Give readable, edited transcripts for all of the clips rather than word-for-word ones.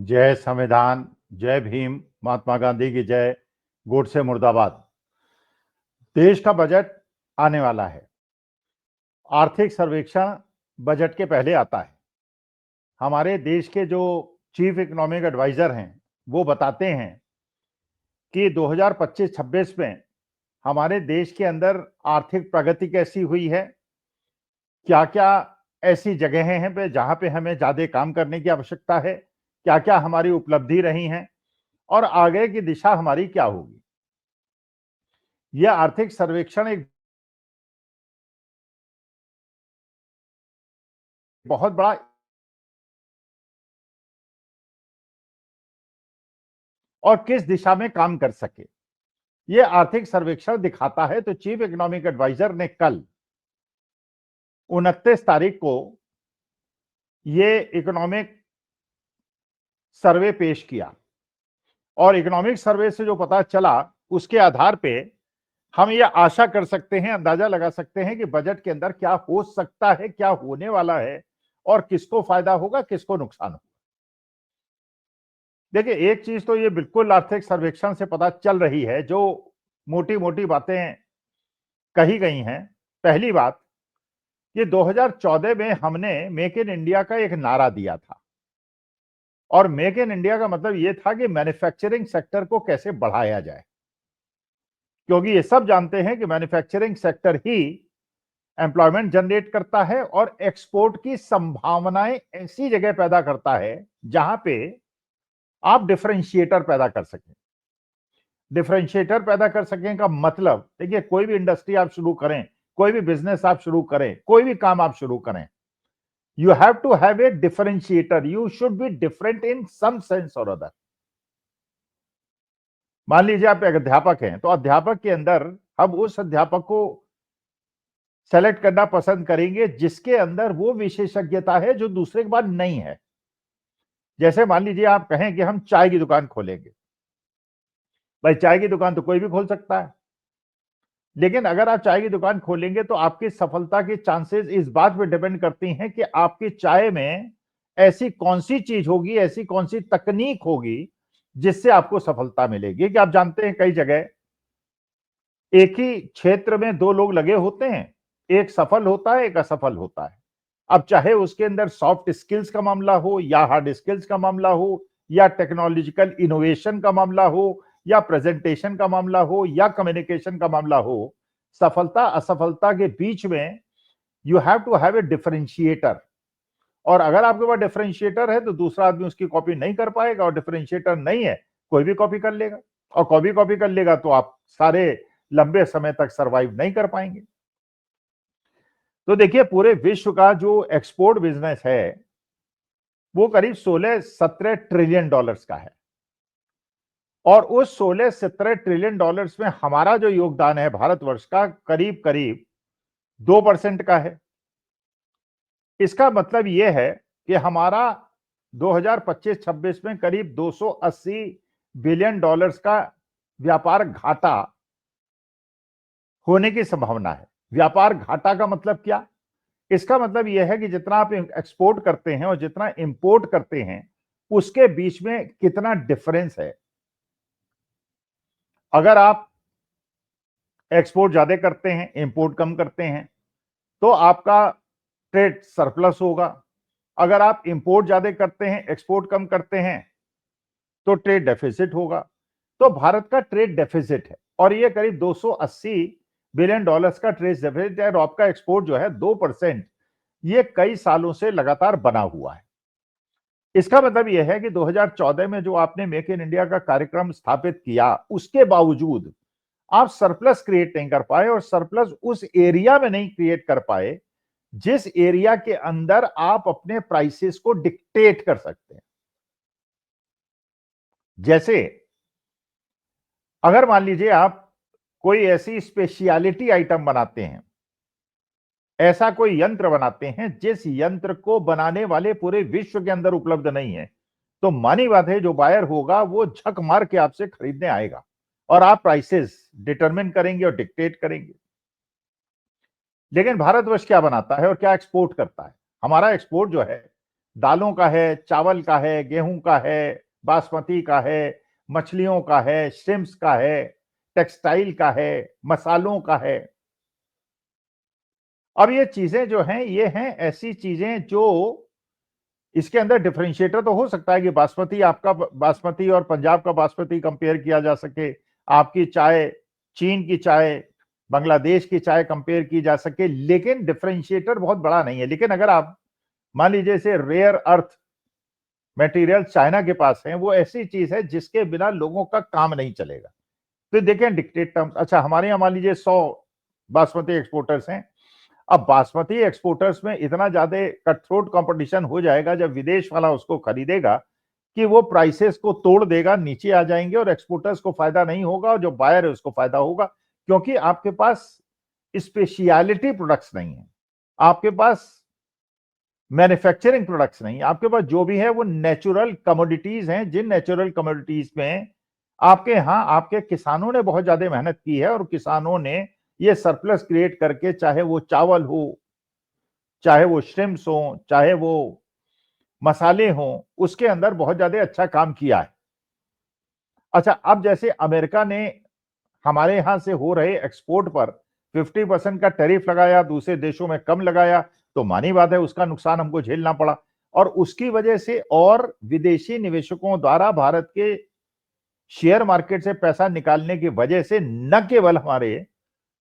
जय संविधान, जय भीम, महात्मा गांधी की जय, गोडसे मुर्दाबाद। देश का बजट आने वाला है। आर्थिक सर्वेक्षण बजट के पहले आता है। हमारे देश के जो चीफ इकोनॉमिक एडवाइजर हैं वो बताते हैं कि 2025-26 में हमारे देश के अंदर आर्थिक प्रगति कैसी हुई है, क्या क्या ऐसी जगहें हैं पे जहां पे हमें ज्यादा काम करने की आवश्यकता है, क्या क्या हमारी उपलब्धि रही हैं और आगे की दिशा हमारी क्या होगी। यह आर्थिक सर्वेक्षण एक बहुत बड़ा और किस दिशा में काम कर सके, यह आर्थिक सर्वेक्षण दिखाता है। तो चीफ इकोनॉमिक एडवाइजर ने कल 29 तारीख को ये इकोनॉमिक सर्वे पेश किया और इकोनॉमिक सर्वे से जो पता चला उसके आधार पे हम ये आशा कर सकते हैं, अंदाजा लगा सकते हैं कि बजट के अंदर क्या हो सकता है, क्या होने वाला है और किसको फायदा होगा, किसको नुकसान होगा। देखिए, एक चीज तो ये बिल्कुल आर्थिक सर्वेक्षण से पता चल रही है, जो मोटी मोटी बातें कही गई हैं। पहली बात, ये 2014 में हमने मेक इन इंडिया का एक नारा दिया था और मेक इन इंडिया का मतलब ये था कि मैन्युफैक्चरिंग सेक्टर को कैसे बढ़ाया जाए, क्योंकि ये सब जानते हैं कि मैन्युफैक्चरिंग सेक्टर ही एम्प्लॉयमेंट जनरेट करता है और एक्सपोर्ट की संभावनाएं ऐसी जगह पैदा करता है जहां पे आप डिफरेंशिएटर पैदा कर सकें। डिफरेंशिएटर पैदा कर सकें का मतलब, देखिए, कोई भी इंडस्ट्री आप शुरू करें, कोई भी बिजनेस आप शुरू करें, कोई भी काम आप शुरू करें, you have to have a differentiator, you should be different in some sense or other. मान लीजिए आप एक अध्यापक हैं, तो अध्यापक के अंदर हम उस अध्यापक को सेलेक्ट करना पसंद करेंगे जिसके अंदर वो विशेषज्ञता है जो दूसरे के पास नहीं है। जैसे मान लीजिए आप कहें कि हम चाय की दुकान खोलेंगे, भाई चाय की दुकान तो कोई भी खोल सकता है, लेकिन अगर आप चाय की दुकान खोलेंगे तो आपकी सफलता के चांसेस इस बात पे डिपेंड करती हैं कि आपकी चाय में ऐसी कौन सी चीज होगी, ऐसी कौन सी तकनीक होगी जिससे आपको सफलता मिलेगी। कि आप जानते हैं कई जगह एक ही क्षेत्र में दो लोग लगे होते हैं, एक सफल होता है, एक असफल होता है। अब चाहे उसके अंदर सॉफ्ट स्किल्स का मामला हो या हार्ड स्किल्स का मामला हो या टेक्नोलॉजिकल इनोवेशन का मामला हो या प्रेजेंटेशन का मामला हो या कम्युनिकेशन का मामला हो, सफलता असफलता के बीच में you have to have a differentiator. और अगर आपके पास डिफरेंशिएटर है तो दूसरा आदमी उसकी कॉपी नहीं कर पाएगा, और डिफरेंशिएटर नहीं है कोई भी कॉपी कर लेगा, और कॉपी कर लेगा तो आप सारे लंबे समय तक सरवाइव नहीं कर पाएंगे। तो देखिए, पूरे विश्व का जो एक्सपोर्ट बिजनेस है वो करीब 16-17 ट्रिलियन डॉलर्स का है, और उस 16-17 ट्रिलियन डॉलर्स में हमारा जो योगदान है भारतवर्ष का करीब करीब 2% का है। इसका मतलब यह है कि हमारा 2025-26 में करीब 280 बिलियन डॉलर्स का व्यापार घाटा होने की संभावना है। व्यापार घाटा का मतलब क्या? इसका मतलब यह है कि जितना आप एक्सपोर्ट करते हैं और जितना इंपोर्ट करते हैं उसके बीच में कितना डिफरेंस है। अगर आप एक्सपोर्ट ज्यादा करते हैं, इंपोर्ट कम करते हैं, तो आपका ट्रेड सरप्लस होगा। अगर आप इंपोर्ट ज्यादा करते हैं, एक्सपोर्ट कम करते हैं, तो ट्रेड डेफिसिट होगा। तो भारत का ट्रेड डेफिसिट है और ये करीब 280 बिलियन डॉलर्स का ट्रेड डेफिसिट है, और आपका एक्सपोर्ट जो है 2%, ये कई सालों से लगातार बना हुआ है। इसका मतलब यह है कि 2014 में जो आपने मेक इन इंडिया का कार्यक्रम स्थापित किया, उसके बावजूद आप सरप्लस क्रिएट नहीं कर पाए, और सरप्लस उस एरिया में नहीं क्रिएट कर पाए जिस एरिया के अंदर आप अपने प्राइसेस को डिक्टेट कर सकते हैं। जैसे अगर मान लीजिए आप कोई ऐसी स्पेशलिटी आइटम बनाते हैं, ऐसा कोई यंत्र बनाते हैं जिस यंत्र को बनाने वाले पूरे विश्व के अंदर उपलब्ध नहीं है, तो मानी बात है जो बायर होगा वो झक मार के आपसे खरीदने आएगा और आप प्राइसेस डिटरमिन करेंगे और डिक्टेट करेंगे। लेकिन भारतवर्ष क्या बनाता है और क्या एक्सपोर्ट करता है? हमारा एक्सपोर्ट जो है दालों का है, चावल का है, गेहूं का है, बासमती का है, मछलियों का है, श्रिम्प्स का है, टेक्सटाइल का है, मसालों का है। अब ये चीजें जो हैं, ये हैं ऐसी चीजें जो इसके अंदर डिफरेंशिएटर तो हो सकता है कि बासमती, आपका बासमती और पंजाब का बासमती कंपेयर किया जा सके, आपकी चाय, चीन की चाय, बांग्लादेश की चाय कंपेयर की जा सके, लेकिन डिफरेंशिएटर बहुत बड़ा नहीं है। लेकिन अगर आप मान लीजिए से रेयर अर्थ मटेरियल चाइना के पास है, वो ऐसी चीज है जिसके बिना लोगों का काम नहीं चलेगा। तो देखें डिक्टेट टर्म्स, अच्छा हमारे यहां मान लीजिए 100 बासमती एक्सपोर्टर्स हैं। अब बासमती एक्सपोर्टर्स में इतना ज्यादा कट थ्रोट कंपटीशन हो जाएगा जब विदेश वाला उसको खरीदेगा कि वो प्राइसेस को तोड़ देगा, नीचे आ जाएंगे और एक्सपोर्टर्स को फायदा नहीं होगा और जो बायर है उसको फायदा होगा, क्योंकि आपके पास स्पेशलिटी प्रोडक्ट्स नहीं है, आपके पास मैन्युफैक्चरिंग प्रोडक्ट्स नहीं, आपके पास जो भी है वो नेचुरल कमोडिटीज हैं, जिन नेचुरल कमोडिटीज में आपके यहां आपके किसानों ने बहुत ज्यादा मेहनत की है और किसानों ने ये सरप्लस क्रिएट करके, चाहे वो चावल हो, चाहे वो श्रिम्प्स हो, चाहे वो मसाले हों, उसके अंदर बहुत ज्यादा अच्छा काम किया है। अच्छा, अब जैसे अमेरिका ने हमारे यहां से हो रहे एक्सपोर्ट पर 50% का टैरिफ लगाया, दूसरे देशों में कम लगाया, तो मानी बात है उसका नुकसान हमको झेलना पड़ा। और उसकी वजह से और विदेशी निवेशकों द्वारा भारत के शेयर मार्केट से पैसा निकालने की वजह से न केवल हमारे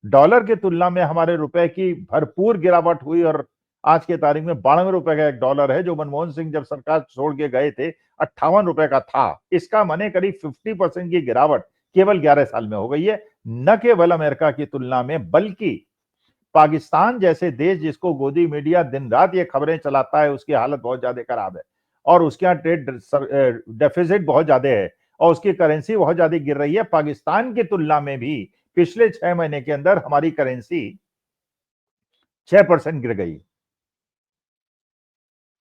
डॉलर की तुलना में हमारे रुपए की भरपूर गिरावट हुई और आज के तारीख में 92 रुपए का एक डॉलर है, जो मनमोहन सिंह जब सरकार छोड़ के गए थे 58 रुपए का था। इसका माने करीब 50% की गिरावट केवल 11 साल में हो गई है। न केवल अमेरिका की तुलना में, बल्कि पाकिस्तान जैसे देश जिसको गोदी मीडिया दिन रात ये खबरें चलाता है, उसकी हालत बहुत ज्यादा खराब है और उसके यहाँ ट्रेड डेफिसिट बहुत ज्यादा है और उसकी करेंसी बहुत ज्यादा गिर रही है। पाकिस्तान की तुलना में भी पिछले 6 महीने के अंदर हमारी करेंसी 6% गिर गई।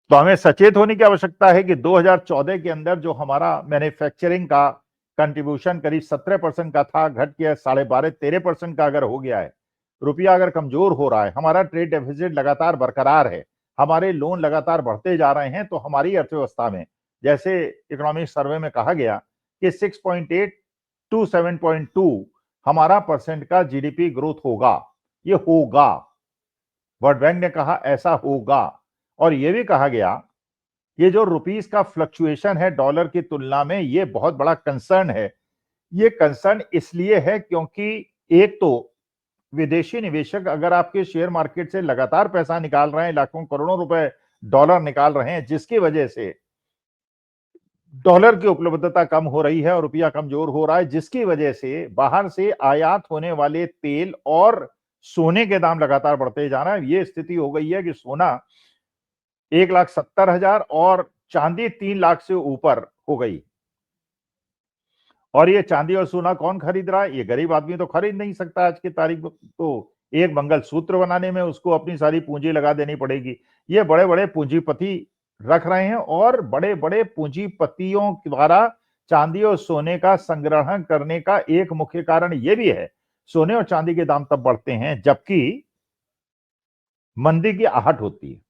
तो हमें सचेत होने की आवश्यकता है कि 2014 के अंदर जो हमारा मैन्युफैक्चरिंग का कंट्रीब्यूशन करीब 17% का था, घट के 12.5-13% का अगर हो गया है, रुपया अगर कमजोर हो रहा है, हमारा ट्रेड डेफिसिट लगातार बरकरार है, हमारे लोन लगातार बढ़ते जा रहे हैं, तो हमारी अर्थव्यवस्था में, जैसे इकोनॉमिक सर्वे में कहा गया कि 6.8 टू 7.2 हमारा परसेंट का जीडीपी ग्रोथ होगा। ये होगा, वर्ल्ड बैंक ने कहा ऐसा होगा। और यह भी कहा गया ये जो रुपीस का फ्लक्चुएशन है डॉलर की तुलना में, ये बहुत बड़ा कंसर्न है। ये कंसर्न इसलिए है क्योंकि एक तो विदेशी निवेशक अगर आपके शेयर मार्केट से लगातार पैसा निकाल रहे हैं, लाखों करोड़ों रुपए डॉलर निकाल रहे हैं, जिसकी वजह से डॉलर की उपलब्धता कम हो रही है और रुपया कमजोर हो रहा है, जिसकी वजह से बाहर से आयात होने वाले तेल और सोने के दाम लगातार बढ़ते जा रहे हैं। ये स्थिति हो गई है कि सोना 1,70,000 और चांदी 3 लाख से ऊपर हो गई। और ये चांदी और सोना कौन खरीद रहा है? ये गरीब आदमी तो खरीद नहीं सकता आज की तारीख में। तो एक मंगलसूत्र बनाने में उसको अपनी सारी पूंजी लगा देनी पड़ेगी। ये बड़े बड़े पूंजीपति रख रहे हैं और बड़े बड़े पूंजीपतियों द्वारा चांदी और सोने का संग्रहण करने का एक मुख्य कारण यह भी है, सोने और चांदी के दाम तब बढ़ते हैं जबकि मंदी की आहट होती है।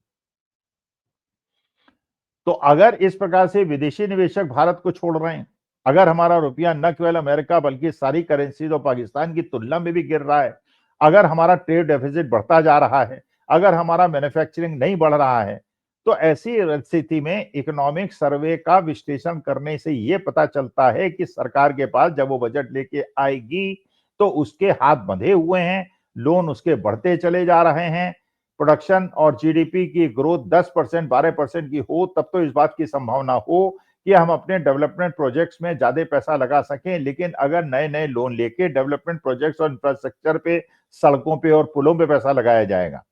तो अगर इस प्रकार से विदेशी निवेशक भारत को छोड़ रहे हैं, अगर हमारा रुपया न केवल अमेरिका बल्कि सारी करेंसी और पाकिस्तान की तुलना में भी गिर रहा है, अगर हमारा ट्रेड डेफिसिट बढ़ता जा रहा है, अगर हमारा मैन्युफैक्चरिंग नहीं बढ़ रहा है, तो ऐसी स्थिति में इकोनॉमिक सर्वे का विश्लेषण करने से यह पता चलता है कि सरकार के पास जब वो बजट लेके आएगी तो उसके हाथ बंधे हुए हैं, लोन उसके बढ़ते चले जा रहे हैं। प्रोडक्शन और जीडीपी की ग्रोथ 10% 12% की हो तब तो इस बात की संभावना हो कि हम अपने डेवलपमेंट प्रोजेक्ट्स में ज्यादा पैसा लगा सकें। लेकिन अगर नए नए लोन लेके डेवलपमेंट प्रोजेक्ट्स और इंफ्रास्ट्रक्चर पे, सड़कों पे और पुलों पे पैसा लगाया जाएगा,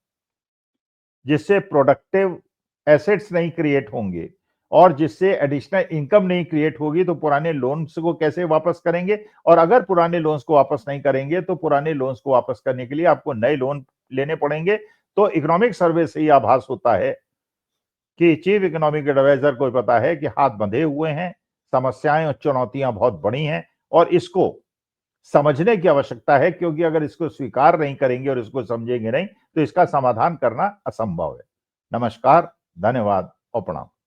जिससे प्रोडक्टिव एसेट्स नहीं क्रिएट होंगे और जिससे एडिशनल इनकम नहीं क्रिएट होगी, तो पुराने लोन्स को कैसे वापस करेंगे? और अगर पुराने लोन्स को वापस नहीं करेंगे तो पुराने लोन्स को वापस करने के लिए आपको नए लोन लेने पड़ेंगे। तो इकोनॉमिक सर्वे से यह आभास होता है कि चीफ इकोनॉमिक एडवाइजर को पता है कि हाथ बंधे हुए हैं, समस्याएं और चुनौतियां बहुत बड़ी हैं और इसको समझने की आवश्यकता है, क्योंकि अगर इसको स्वीकार नहीं करेंगे और इसको समझेंगे नहीं तो इसका समाधान करना असंभव है। नमस्कार, धन्यवाद। और प्रणाम।